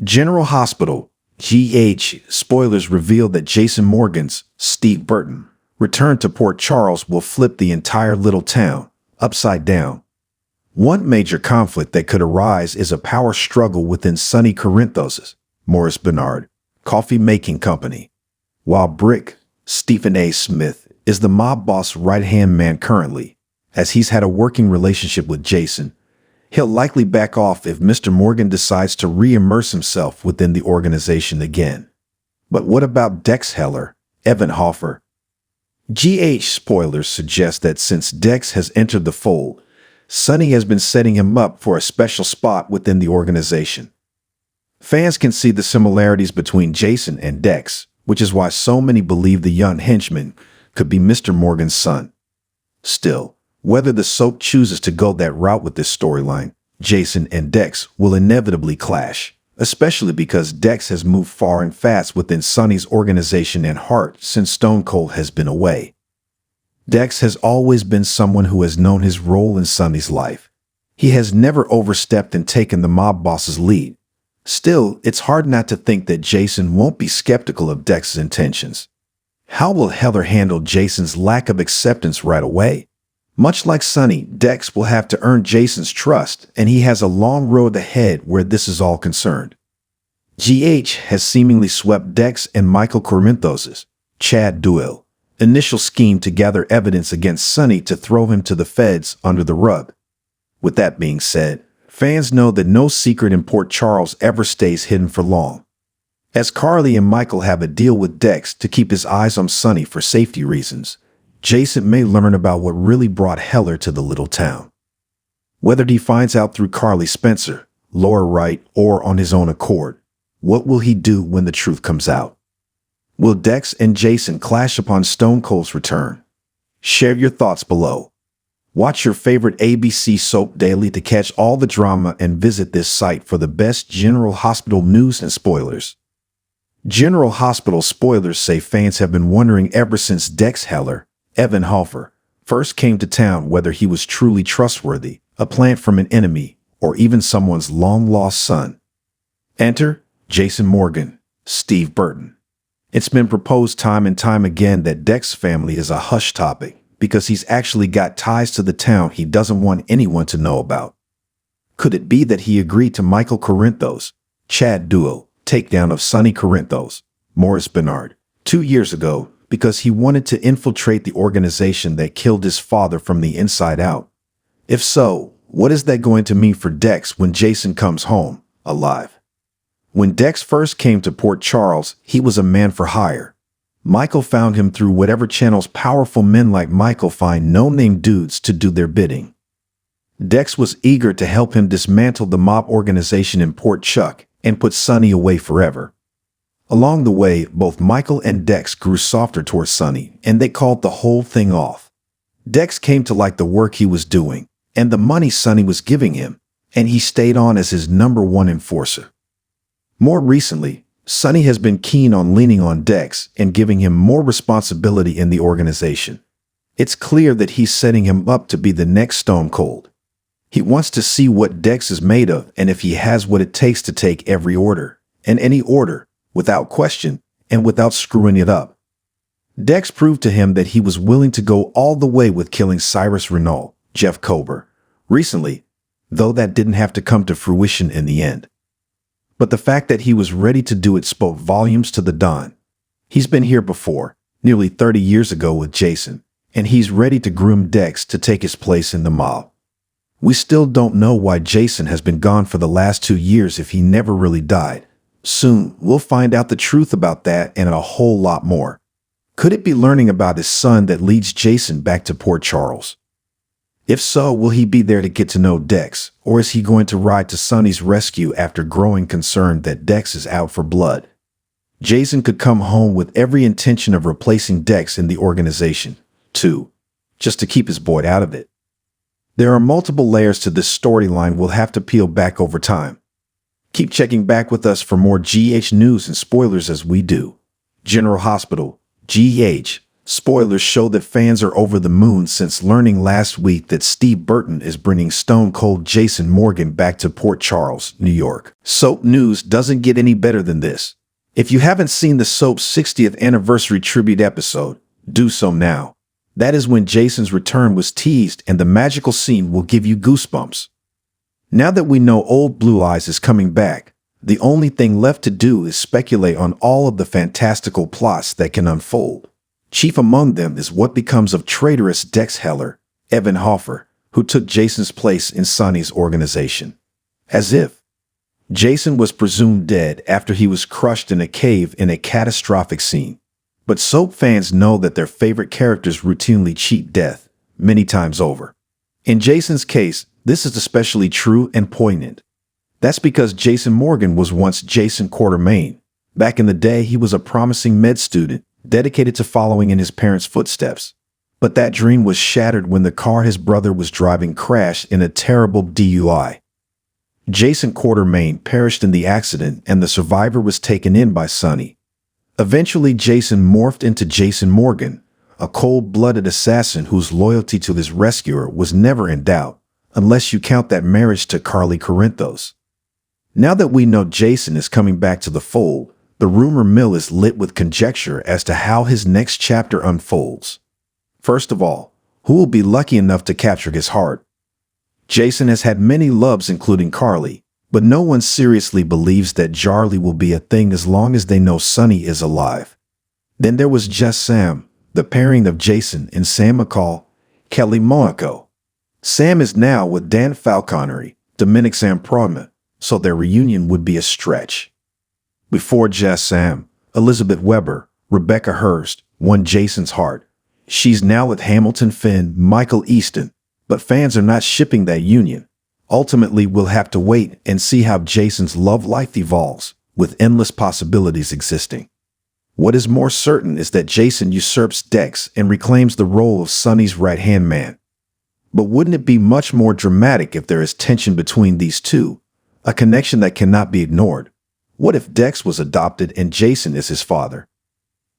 General Hospital, GH, spoilers reveal that Jason Morgan's Steve Burton return to Port Charles will flip the entire little town upside down. One major conflict that could arise is a power struggle within Sonny Corinthos' Morris Bernard coffee-making company. While Brick, Stephen A. Smith, is the mob boss' right-hand man currently, as he's had a working relationship with Jason, he'll likely back off if Mr. Morgan decides to re-immerse himself within the organization again. But what about Dex Heller, Evan Hoffer? GH spoilers suggest that since Dex has entered the fold, Sonny has been setting him up for a special spot within the organization. Fans can see the similarities between Jason and Dex, which is why so many believe the young henchman could be Mr. Morgan's son. Still, whether the soap chooses to go that route with this storyline, Jason and Dex will inevitably clash, especially because Dex has moved far and fast within Sonny's organization and heart since Stone Cold has been away. Dex has always been someone who has known his role in Sonny's life. He has never overstepped and taken the mob boss's lead. Still, it's hard not to think that Jason won't be skeptical of Dex's intentions. How will Heller handle Jason's lack of acceptance right away? Much like Sonny, Dex will have to earn Jason's trust, and he has a long road ahead where this is all concerned. GH has seemingly swept Dex and Michael Corinthos' Chad Duell initial scheme to gather evidence against Sonny to throw him to the feds under the rug. With that being said, fans know that no secret in Port Charles ever stays hidden for long. As Carly and Michael have a deal with Dex to keep his eyes on Sonny for safety reasons, Jason may learn about what really brought Heller to the little town. Whether he finds out through Carly Spencer, Laura Wright, or on his own accord, what will he do when the truth comes out? Will Dex and Jason clash upon Stone Cold's return? Share your thoughts below. Watch your favorite ABC soap daily to catch all the drama and visit this site for the best General Hospital news and spoilers. General Hospital spoilers say fans have been wondering ever since Dex Heller, Evan Hoffer, first came to town whether he was truly trustworthy, a plant from an enemy, or even someone's long-lost son. Enter Jason Morgan, Steve Burton. It's been proposed time and time again that Dex's family is a hush topic because he's actually got ties to the town he doesn't want anyone to know about. Could it be that he agreed to Michael Corinthos' Chad Duell takedown of Sonny Corinthos, Morris Bernard, 2 years ago because he wanted to infiltrate the organization that killed his father from the inside out? If so, what is that going to mean for Dex when Jason comes home, alive? When Dex first came to Port Charles, he was a man for hire. Michael found him through whatever channels powerful men like Michael find no-name dudes to do their bidding. Dex was eager to help him dismantle the mob organization in Port Chuck and put Sonny away forever. Along the way, both Michael and Dex grew softer towards Sonny, and they called the whole thing off. Dex came to like the work he was doing and the money Sonny was giving him, and he stayed on as his #1 enforcer. More recently, Sonny has been keen on leaning on Dex and giving him more responsibility in the organization. It's clear that he's setting him up to be the next Stone Cold. He wants to see what Dex is made of and if he has what it takes to take every order, and any order, without question and without screwing it up. Dex proved to him that he was willing to go all the way with killing Cyrus Renault, Jeff Kober, recently, though that didn't have to come to fruition in the end. But the fact that he was ready to do it spoke volumes to the Don. He's been here before, nearly 30 years ago with Jason, and he's ready to groom Dex to take his place in the mob. We still don't know why Jason has been gone for the last 2 years if he never really died. Soon, we'll find out the truth about that and a whole lot more. Could it be learning about his son that leads Jason back to Port Charles? If so, will he be there to get to know Dex, or is he going to ride to Sonny's rescue after growing concerned that Dex is out for blood? Jason could come home with every intention of replacing Dex in the organization, too, just to keep his boy out of it. There are multiple layers to this storyline we'll have to peel back over time. Keep checking back with us for more GH news and spoilers as we do. General Hospital, GH, Spoilers show that fans are over the moon since learning last week that Steve Burton is bringing Stone Cold Jason Morgan back to Port Charles, New York. Soap news doesn't get any better than this. If you haven't seen the soap's 60th anniversary tribute episode, do so now. That is when Jason's return was teased, and the magical scene will give you goosebumps. Now that we know Old Blue Eyes is coming back, the only thing left to do is speculate on all of the fantastical plots that can unfold. Chief among them is what becomes of traitorous Dex Heller, Evan Hoffer, who took Jason's place in Sonny's organization. As if Jason was presumed dead after he was crushed in a cave in a catastrophic scene. But soap fans know that their favorite characters routinely cheat death, many times over. In Jason's case, this is especially true and poignant. That's because Jason Morgan was once Jason Quartermaine. Back in the day, he was a promising med student, dedicated to following in his parents' footsteps. But that dream was shattered when the car his brother was driving crashed in a terrible DUI. Jason Quartermaine perished in the accident, and the survivor was taken in by Sonny. Eventually, Jason morphed into Jason Morgan, a cold-blooded assassin whose loyalty to his rescuer was never in doubt, unless you count that marriage to Carly Corinthos. Now that we know Jason is coming back to the fold, the rumor mill is lit with conjecture as to how his next chapter unfolds. First of all, who will be lucky enough to capture his heart? Jason has had many loves, including Carly, but no one seriously believes that Charlie will be a thing as long as they know Sonny is alive. Then there was Just Sam, the pairing of Jason and Sam McCall, Kelly Monaco. Sam is now with Dan Falconery, Dominic Samproma, so their reunion would be a stretch. Before Just Sam, Elizabeth Weber, Rebecca Hurst, won Jason's heart. She's now with Hamilton Finn, Michael Easton, but fans are not shipping that union. Ultimately, we'll have to wait and see how Jason's love life evolves, with endless possibilities existing. What is more certain is that Jason usurps Dex and reclaims the role of Sonny's right-hand man. But wouldn't it be much more dramatic if there is tension between these two, a connection that cannot be ignored? What if Dex was adopted and Jason is his father?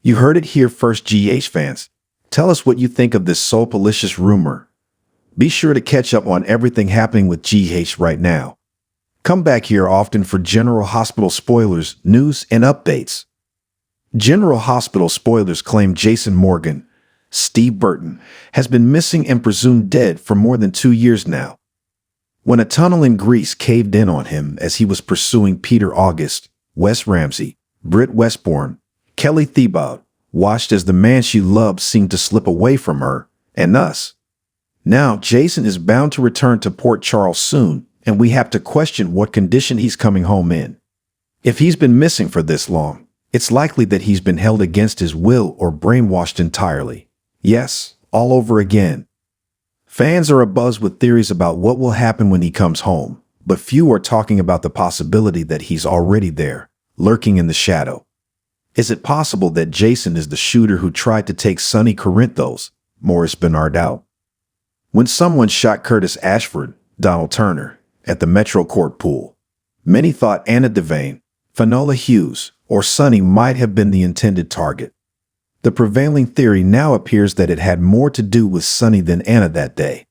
You heard it here first, GH fans. Tell us what you think of this soapalicious rumor. Be sure to catch up on everything happening with GH right now. Come back here often for General Hospital spoilers, news, and updates. General Hospital spoilers claim Jason Morgan, Steve Burton, has been missing and presumed dead for more than 2 years now. When a tunnel in Greece caved in on him as he was pursuing Peter August, Wes Ramsey, Britt Westbourne, Kelly Thibaud watched as the man she loved seemed to slip away from her and us. Now, Jason is bound to return to Port Charles soon, and we have to question what condition he's coming home in. If he's been missing for this long, it's likely that he's been held against his will or brainwashed entirely. Yes, all over again. Fans are abuzz with theories about what will happen when he comes home, but few are talking about the possibility that he's already there, lurking in the shadow. Is it possible that Jason is the shooter who tried to take Sonny Corinthos, Morris Bernard out? When someone shot Curtis Ashford, Donald Turner, at the Metro Court pool, many thought Anna Devane, Finola Hughes, or Sonny might have been the intended target. The prevailing theory now appears that it had more to do with Sonny than Anna that day.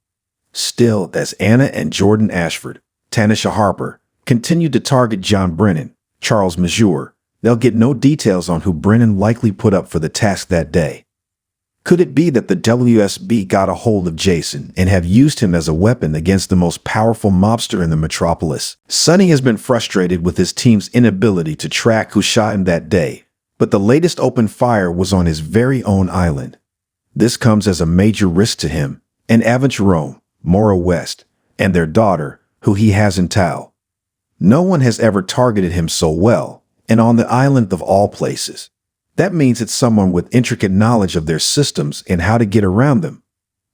Still, as Anna and Jordan Ashford, Tanisha Harper, continued to target John Brennan, Charles Mazur, they'll get no details on who Brennan likely put up for the task that day. Could it be that the WSB got a hold of Jason and have used him as a weapon against the most powerful mobster in the metropolis? Sonny has been frustrated with his team's inability to track who shot him that day, but the latest open fire was on his very own island. This comes as a major risk to him, and Aventurone, Maura West, and their daughter, who he has in tow. No one has ever targeted him so well, and on the island of all places. That means it's someone with intricate knowledge of their systems and how to get around them.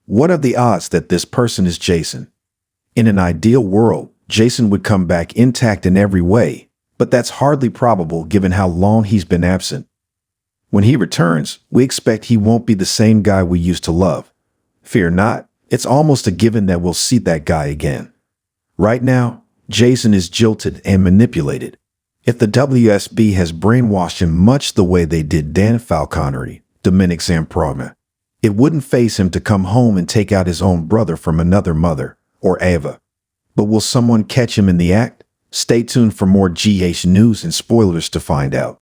What are the odds that this person is Jason? In an ideal world, Jason would come back intact in every way, but that's hardly probable given how long he's been absent. When he returns, we expect he won't be the same guy we used to love. Fear not, it's almost a given that we'll see that guy again. Right now, Jason is jilted and manipulated. If the WSB has brainwashed him much the way they did Dan Falconery, Dominic Zamprogna. It wouldn't faze him to come home and take out his own brother from another mother, or Ava. But will someone catch him in the act? Stay tuned for more GH news and spoilers to find out.